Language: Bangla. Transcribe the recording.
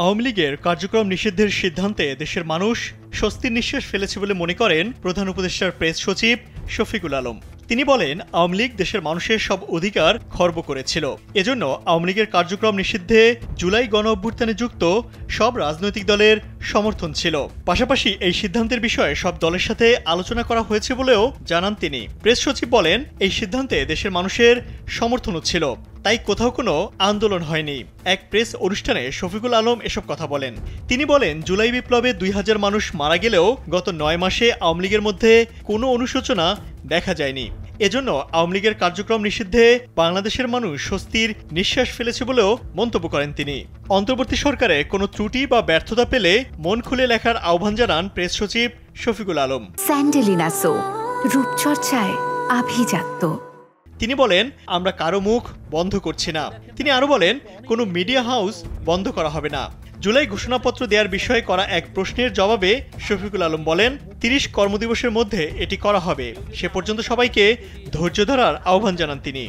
আওয়ামী লীগের কার্যক্রম নিষিদ্ধের সিদ্ধান্তে দেশের মানুষ স্বস্তির নিঃশ্বাস ফেলেছে বলে মনে করেন প্রধান উপদেষ্টার প্রেস সচিব শফিকুল আলম। তিনি বলেন, আওয়ামী লীগ দেশের মানুষের সব অধিকার খর্ব করেছিল। এজন্য আওয়ামী লীগের কার্যক্রম নিষিদ্ধে জুলাই গণ অভ্যুত্থানে যুক্ত সব রাজনৈতিক দলের সমর্থন ছিল। পাশাপাশি এই সিদ্ধান্তের বিষয়ে সব দলের সাথে আলোচনা করা হয়েছে বলেও জানান তিনি। প্রেস সচিব বলেন, এই সিদ্ধান্তে দেশের মানুষের সমর্থনও ছিল, তাই কোথাও কোনো আন্দোলন হয়নি। এক প্রেস অনুষ্ঠানে শফিকুল আলম এসব কথা বলেন। তিনি বলেন, জুলাই বিপ্লবে 2000 মানুষ মারা গেলেও গত 9 মাসে আওয়ামী লীগের মধ্যে কোনো অনুশোচনা দেখা যায়নি। এজন্য আওয়ামী লীগের কার্যক্রম নিষিদ্ধে বাংলাদেশের মানুষ স্বস্তির নিঃশ্বাস ফেলেছে বলেও মন্তব্য করেন তিনি। অন্তর্বর্তী সরকারে কোনো ত্রুটি বা ব্যর্থতা পেলে মন খুলে লেখার আহ্বান জানান প্রেস সচিব শফিকুল আলম। স্যান্ডেলিনা সো, রূপচর্চায় আভিজাত্য। তিনি বলেন, আমরা কারো মুখ বন্ধ করছি না। তিনি আরো বলেন, কোনো মিডিয়া হাউস বন্ধ করা হবে না। জুলাই ঘোষণাপত্র দেওয়ার বিষয়ে করা এক প্রশ্নের জবাবে শফিকুল আলম বলেন, 30 কর্মদিবসের মধ্যে এটি করা হবে। সে পর্যন্ত সবাইকে ধৈর্য ধরার আহ্বান জানান তিনি।